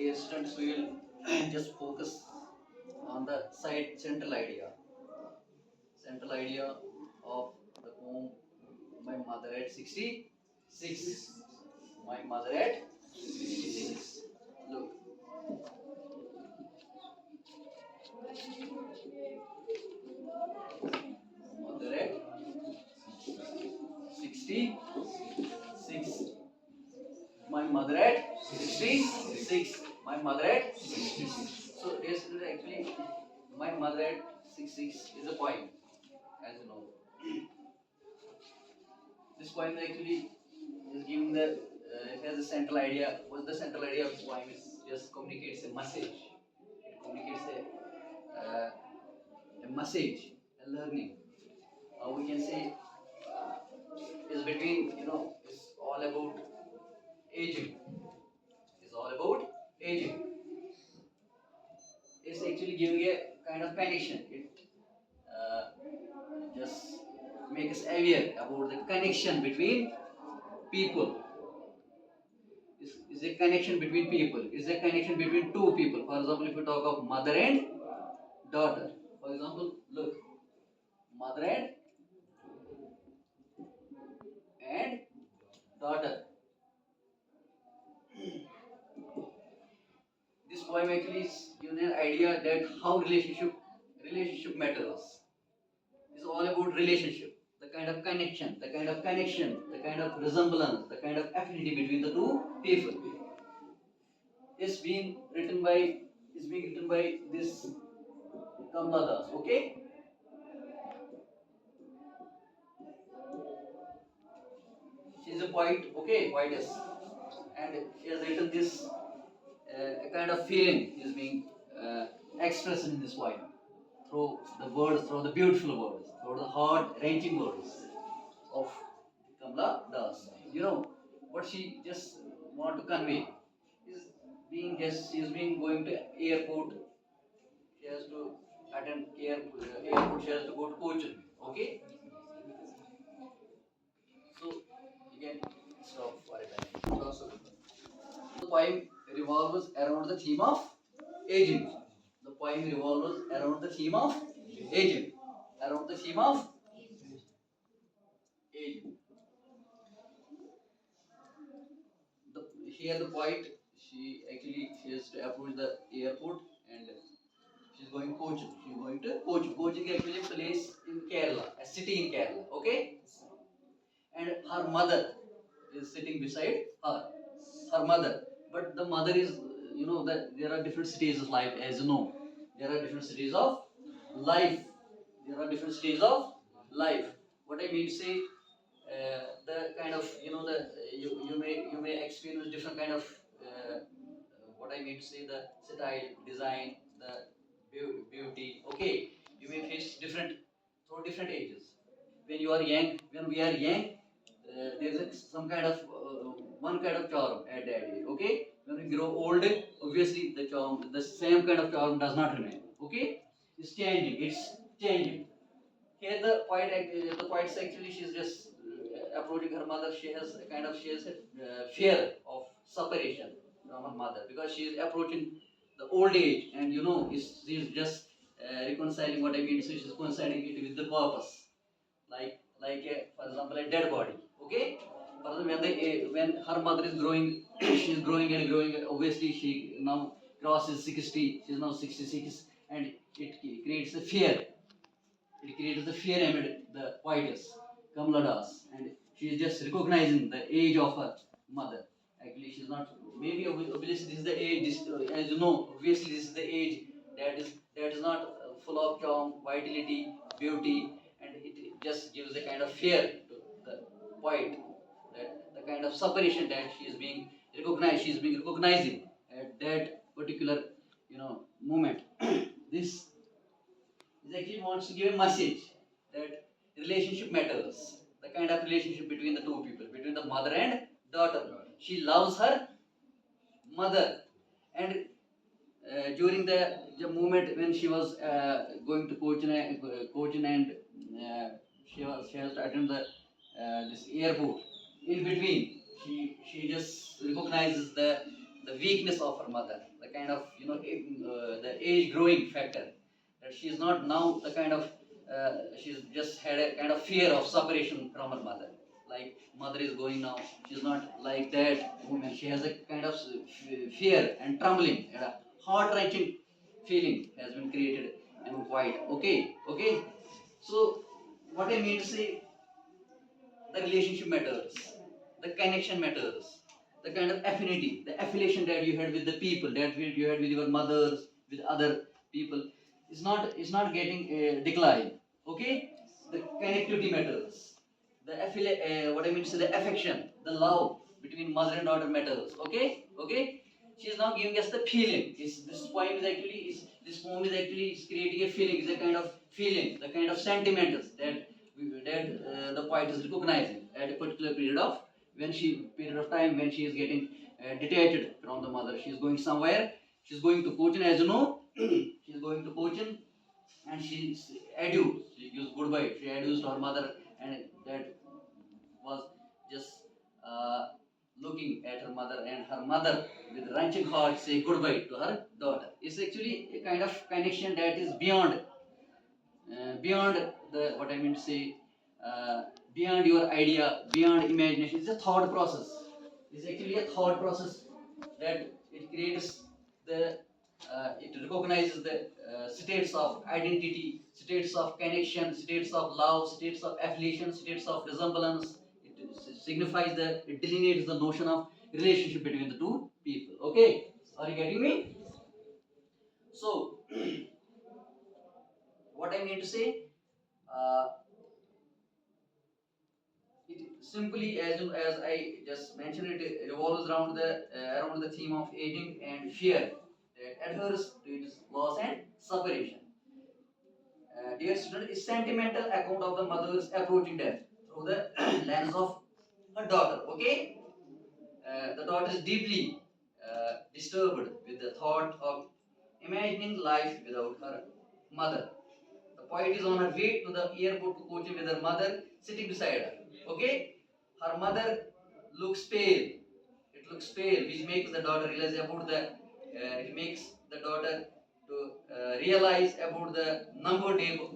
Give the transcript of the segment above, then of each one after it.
dear students, we will just focus on the central idea. Central idea of the poem My Mother at 66. My Mother at 66. Look. Mother at 66. My mother at 66. My mother at 66. So, dear students, actually, My Mother at 66 is a poem, as you know. This poem actually is giving it has a central idea. What's the central idea of this poem? It just communicates a message. It communicates a message, a learning. We can say is between, it's all about aging. It's all about aging. It's actually giving a kind of connection. It uh, just makes us aware about the connection between people. Is a connection between people. Is a connection between two people. For example, if you talk of mother and daughter. For example, look, mother and daughter. This poem actually is giving an idea that how relationship matters. It's all about relationship, the kind of connection, the kind of connection, the kind of resemblance, the kind of affinity between the two people. It's being written by this Kamla Das. Okay. She's a poet, okay, poetess, and she has written this a kind of feeling is being expressed in this poem through the words, through the beautiful words, through the heart-wrenching words of Kamla Das. You know what she just want to convey is she is being going to airport. She has to attend airport. She has to go to Cochin. Okay, so you can stop for a time. The poem revolves around the theme of aging. The poem revolves around the theme of aging. Around the theme of aging. Here the poet, she has to approach the airport and she's going Cochin. She's going to Cochin. Cochin is actually a place in Kerala, a city in Kerala. Okay, and her mother is sitting beside her. Her mother, but the mother is, that there are different stages of life, as you know. There are different stages of life. There are different stages of life. What I mean to say, the kind of, the you may experience different kind of what I mean to say, the style, design, the beauty. Okay, you may face different through different ages. When we are young, there's some kind of one kind of charm at that age. Okay, when we grow old, obviously the same kind of charm does not remain. Okay, it's changing. It's changing. Here the poet's actually she's just approaching her mother. She has a fear of separation from her mother because she is approaching the old age, and she's just reconciling what I mean. So she's reconciling it with the purpose, for example, a dead body. Okay, for example, when her mother is growing, she's growing and growing. Obviously, she now crosses 60. She's now 66, and it creates a fear. It creates the fear amid the poetess, Kamla Das, and she is just recognizing the age of her mother. Actually, she's not. Maybe obviously this is the age. As you know, obviously this is the age that is not full of charm, vitality, beauty, and it just gives a kind of fear to the poet. That the kind of separation that she is being recognized. She is being recognizing at that particular moment. This is actually wants to give a message that relationship matters. The kind of relationship between the two people, between the mother and daughter. She loves her mother, and during the moment when she was going to Cochin and she has to attend this airport. In between, she just recognizes the the weakness of her mother, the kind of the age growing factor, that she is not now the kind of she's just had a kind of fear of separation from her mother. Like mother is going now, she's not like that woman. She has a kind of fear and trembling, and a heart wrenching feeling has been created and quite okay. Okay, so what I mean to say, the relationship matters, the connection matters, the kind of affinity, the affiliation that you had with the people, that you had with your mothers, with other people, is not getting decline. Okay, the connectivity matters. The what I mean to say, the affection, the love between mother and daughter matters. Okay, okay. She is now giving us the feeling. This poem is actually is creating a feeling. Is a kind of feeling, the kind of sentiments that the poet is recognizing at a particular period of time when she is getting detached from the mother. She is going somewhere. She is going to Cochin, as you know. She is going to Cochin, and she adieu. She used goodbye. She adduced her mother, and that was just looking at her mother, and her mother, with wrenching heart, say goodbye to her daughter. It's actually a kind of connection that is beyond the what I mean to say, beyond your idea, beyond imagination. It's a thought process. It's actually a thought process that it creates the, it recognizes the states of identity, states of connection, states of love, states of affiliation, states of resemblance. It signifies the, it delineates the notion of relationship between the two people. Okay, are you getting me? So, what I mean to say, uh, it simply, as I just mentioned, it revolves around the theme of aging and fear that adheres to its loss and separation. Dear student, is sentimental account of the mother's approaching death through the lens of her daughter. Okay, the daughter is deeply disturbed with the thought of imagining life without her mother. The poet is on her way to the airport to Kochi with her mother sitting beside her. Okay, her mother looks pale. It looks pale, which makes the daughter realize about the. It makes the daughter to realize about the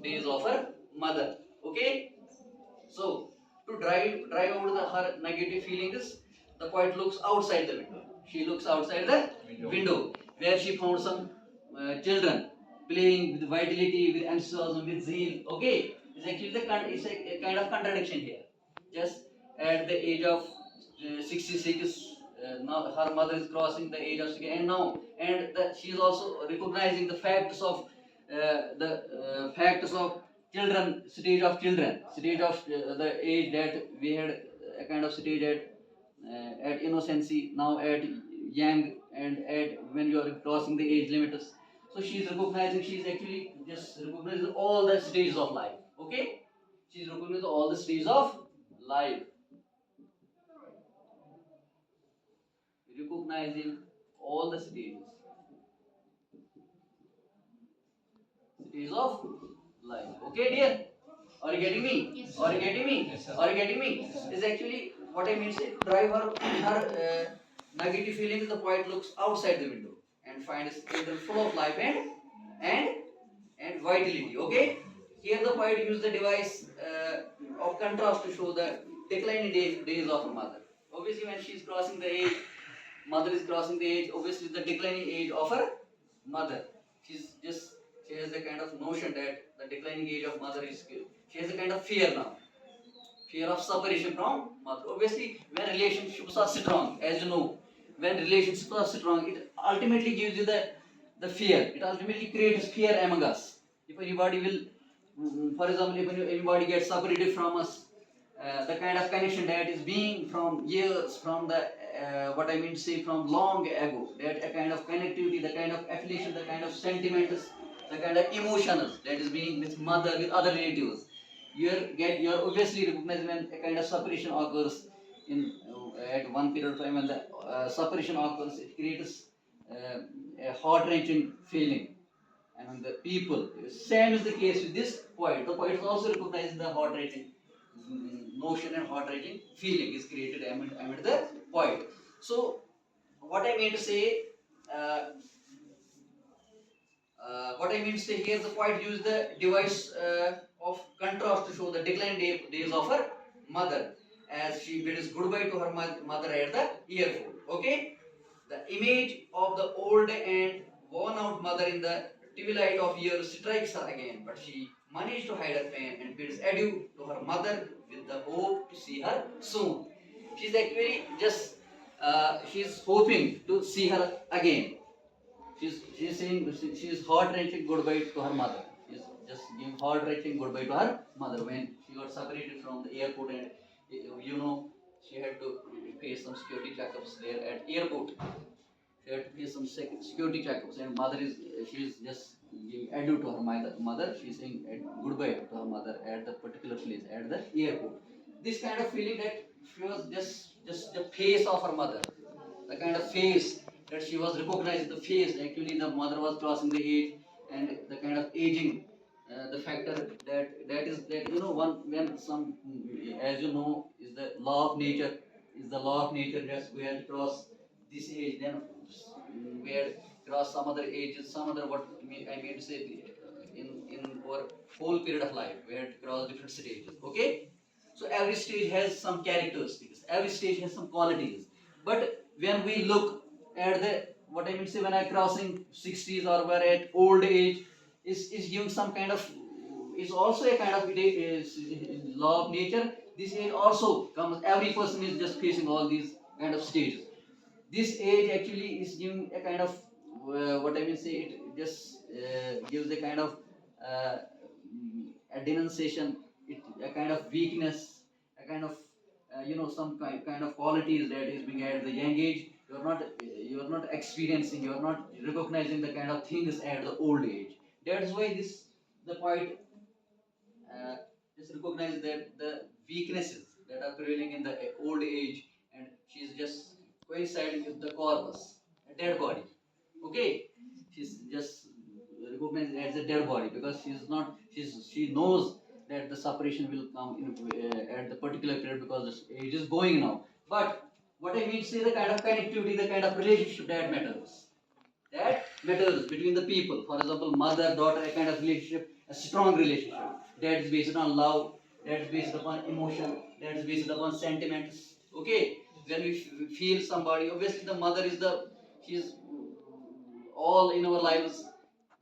days of her mother. Okay, so to drive out her negative feelings, the poet looks outside the window. She looks outside the window where she found some children playing with vitality, with enthusiasm, with zeal. Okay, it's actually it's a kind of contradiction here. Just at the age of 66, now her mother is crossing the age of 60, and she is also recognizing the facts of children, stage of the age that we had a kind of stage at innocency, now at young, and at when you are crossing the age limits. So she's recognizing, she's actually just recognizing all the stages of life. Okay, she's recognizing all the stages of life, recognizing all the stages of life. Okay, dear. Are you getting me? Yes. Are you getting me? Yes, sir. Are you getting me? Yes, sir. Is actually what I mean to say. To drive her negative feelings, the poet looks outside the window and finds children full of life and and vitality. Okay. Here the poet used the device of contrast to show the declining days of her mother. Obviously, when she is crossing the age, mother is crossing the age. Obviously, the declining age of her mother. She's just she has a kind of notion that the declining age of mother is. She has a kind of fear now, fear of separation from mother. Obviously, when relationships are strong, as you know, when relationships are strong, it ultimately gives you the fear. It ultimately creates fear among us. If anybody will, for example, if anybody gets separated from us, the kind of connection that is being from years, from the what I mean to say, from long ago, that a kind of connectivity, the kind of affiliation, the kind of sentiments, the kind of emotions that is being with mother, with other relatives. You're obviously recognized when a kind of separation occurs in at one period of time. When the separation occurs, it creates a heart wrenching feeling among the people. Same is the case with this poet. The poet is also recognizing the heart wrenching notion, and heart wrenching feeling is created amid the poet. So what I mean to say, uh, what I mean to say here, the poet used the device of contrast to show the decline days of her mother, as she bids goodbye to her mother at the airport. Okay, the image of the old and worn out mother in the twilight of years strikes her again, but she managed to hide her pain and bids adieu to her mother with the hope to see her soon. She's actually just she's hoping to see her again. She's saying she's heart wrenching goodbye to her mother. She's just giving heart wrenching goodbye to her mother when she got separated from the airport, and you know, she had to face some security checkups there at airport. She had to face some security checkups, and mother is she's just giving adieu to her mother. She's saying goodbye to her mother at the particular place at the airport. This kind of feeling that she was just the face of her mother, the kind of face that she was recognizing the face. Actually, the mother was crossing the age, and the kind of aging, the factor that is that one when some, as you know, is the law of nature, is the law of nature that we have cross this age, then we had cross some other ages, some other what I mean to say, in our whole period of life, we had cross different stages. Okay, so every stage has some characteristics, every stage has some qualities. But when we look at the, what I mean to say, when I crossing 60s or we're at old age, is giving some kind of, is also a kind of is law of nature. This age also comes. Every person is just facing all these kind of stages. This age actually is giving a kind of what I mean to say. It just gives a kind of uh, a denunciation, a kind of weakness, a kind of some kind of qualities that is being at the young age. You are not experiencing, you are not recognizing the kind of things at the old age. That's why this the poet uh, just recognize that the weaknesses that are prevailing in the old age, and she's just coinciding with the corpus, a dead body. Okay, she's just recognized as a dead body because she knows that the separation will come at the particular period because the age is going now. But what I mean to say, the kind of connectivity, the kind of relationship that matters between the people. For example, mother, daughter, a kind of relationship, a strong relationship that is based on love, that is based upon emotion, that is based upon sentiments. Okay, when we feel somebody, obviously the mother is she's all in our lives.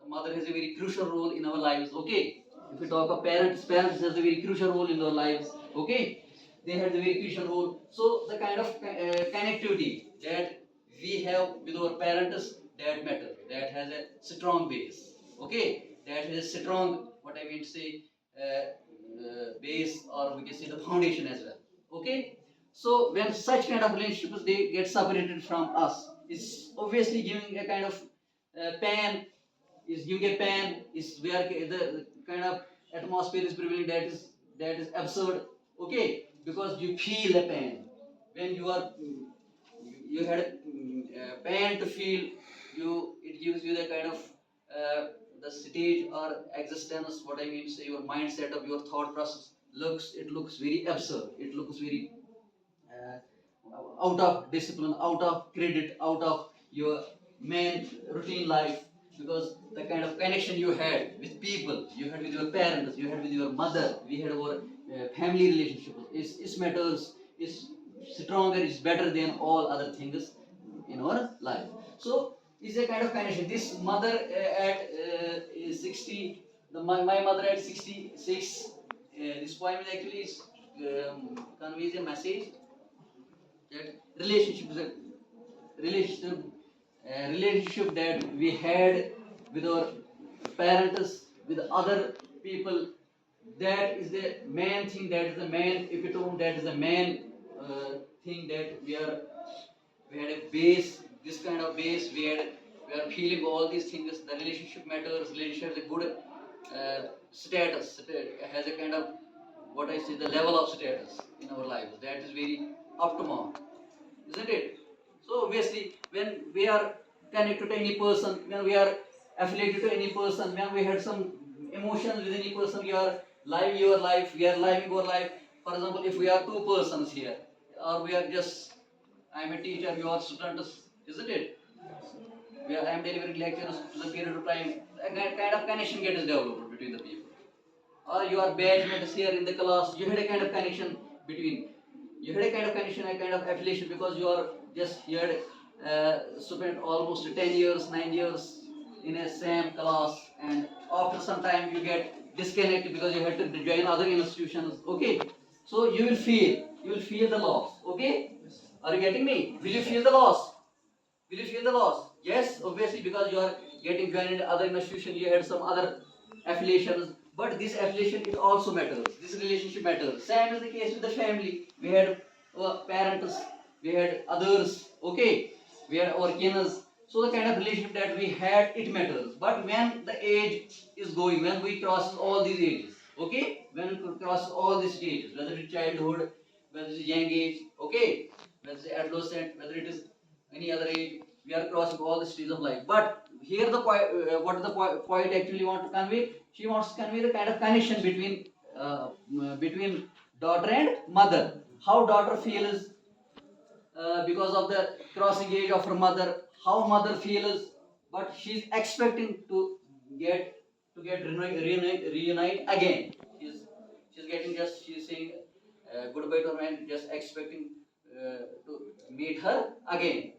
The mother has a very crucial role in our lives. Okay, if we talk of parents has a very crucial role in our lives. Okay, they have a very crucial role. So the kind of connectivity that we have with our parents, that matter, that has a strong base. Okay, that has a strong, what I mean to say, base, or we can say the foundation as well. Okay, so when such kind of relationships they get separated from us, it's obviously giving a kind of pain, is giving a pain, is where the kind of atmosphere is prevailing, that is absurd. Okay, because you feel a pain when you are you had pain to feel, it gives you the kind of the stage or existence, what I mean to say, your mindset of your thought process looks very absurd, it looks very uh, out of discipline, out of credit, out of your main routine life, because the kind of connection you had with people, you had with your parents, you had with your mother, we had our family relationships, is matters, is stronger, is better than all other things in our life. So it's a kind of connection. This mother at 60, my mother at 66. This poem is actually conveys a message that relationship relationship that we had with our parents, with other people, that is the main thing, that is the main epitome, that is the main thing that we had a base, this kind of base, we are feeling all these things, the relationship matters, relationship has a good status, has a kind of, what I say, the level of status in our lives, that is very up to mark, isn't it? So obviously, when we are connected to any person, when we are affiliated to any person, when we had some emotions with any person, we are living your life, we are living our life. For example, if we are two persons here, or we are just, I am a teacher, you are students, isn't it? Where I am delivering lectures to the period of time, a kind of connection gets developed between the people. Or your batch mates here in the class, you had a kind of connection between, you had a kind of connection, a kind of affiliation because you are just here, spent almost 10 years, 9 years in a same class, and after some time you get disconnected because you had to join other institutions. Okay, so you will feel the loss. Okay, are you getting me? Will you feel the loss? Will you feel the loss? Yes, obviously, because you are getting joined in other institution, you had some other affiliations, but this affiliation it also matters. This relationship matters. Same is the case with the family. We had parents, we had others. Okay, we had our kiners. So the kind of relationship that we had, it matters. But when the age is going, when we cross all these ages, okay, when we cross all these stages, whether it's childhood, whether it's young age, okay, whether it's adolescent, whether it is any other age, we are crossing all the stages of life. But here the what the poet actually want to convey, she wants to convey the kind of connection between daughter and mother. How daughter feels because of the crossing age of her mother, how mother feels, but she's expecting to get reunite again. She's getting just she's saying goodbye to her and just expecting to meet her again.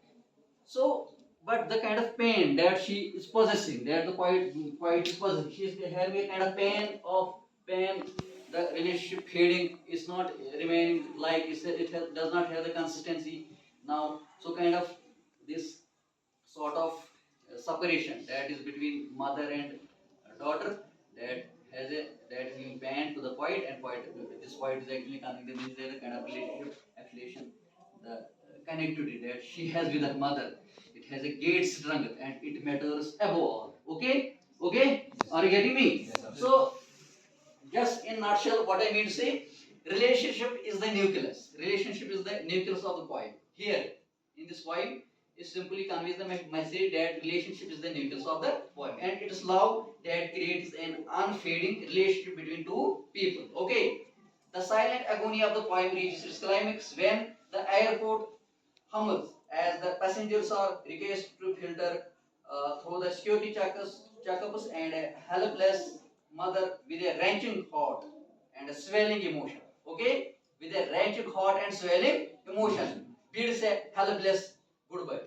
So, but the kind of pain that she is possessing, that the quiet is possessing, she is having a kind of pain. The relationship fading is not remaining like does not have the consistency now. So, kind of this sort of separation that is between mother and daughter that has a that is being banned to the point, and point this point is actually coming the kind of relationship affiliation, the connectivity that she has with her mother. It has a great strength and it matters above all. Okay, okay, are you getting me? Yes, so just in nutshell, what I mean to say, relationship is the nucleus. Relationship is the nucleus of the poem. Here, in this poem, it simply conveys the message that relationship is the nucleus of the poem, and it is love that creates an unfading relationship between two people. Okay, the silent agony of the poem reaches its climax when the airport hums as the passengers are requested to filter through the security checkups, and a helpless mother with a wrenching heart and a swelling emotion. Okay, with a wrenching heart and swelling emotion, bids a helpless goodbye.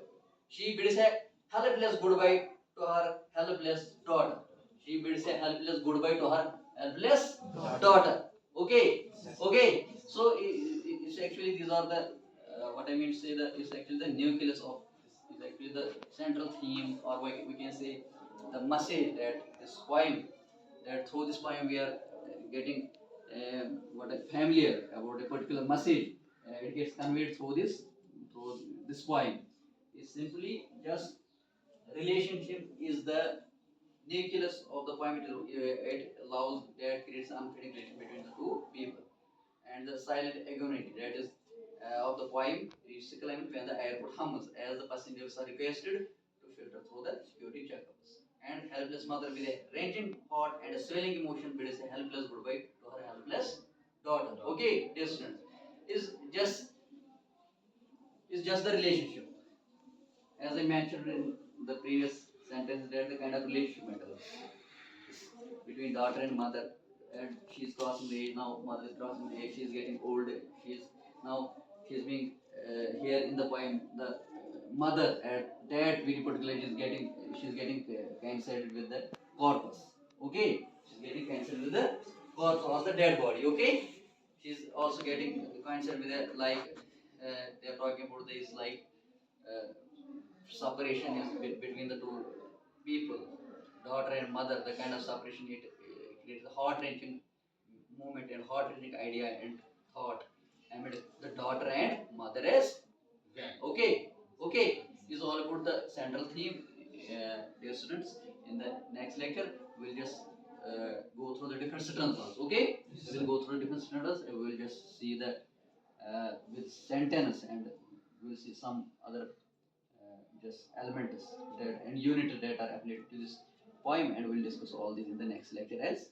She bids a helpless goodbye to her helpless daughter. She bids a helpless goodbye to her helpless daughter. Okay, okay. So it's actually these are the what I mean to say that is actually the nucleus of is actually the central theme, or we can say the message that this poem, that through this poem we are getting what a familiar about a particular message. It gets conveyed through this poem. It's simply just relationship is the nucleus of the poem. It allows that creates an unfading relation between the two people, and the silent agony that is of the poem is claimed when the airport hums as the passengers are requested to filter through the security checkups. And helpless mother with a raging heart and a swelling emotion bids a helpless goodbye to her helpless daughter. Okay, dear students, is just is just the relationship. As I mentioned in the previous sentence, that the kind of relationship matters between daughter and mother, and she's crossing the age now. Mother is crossing the age. She's getting old. She's now she's being here in the poem. The mother at that very particular age is getting she's getting coincided with the corpus. Okay, she's getting coincided with the corpse or the dead body. Okay, she's also getting coincided with the like they're talking about this like. Separation is between the two people, daughter and mother, the kind of separation it creates a heart wrenching moment and heart wrenching idea and thought. I mean, the daughter and mother is okay, okay. Is all about the central theme, dear students. In the next lecture, we'll just go through the different stanzas. Okay, we'll go through different stanzas and we'll just see the with sentence, and we'll see some other just elements that and unit that are applied to this poem, and we'll discuss all these in the next lecture as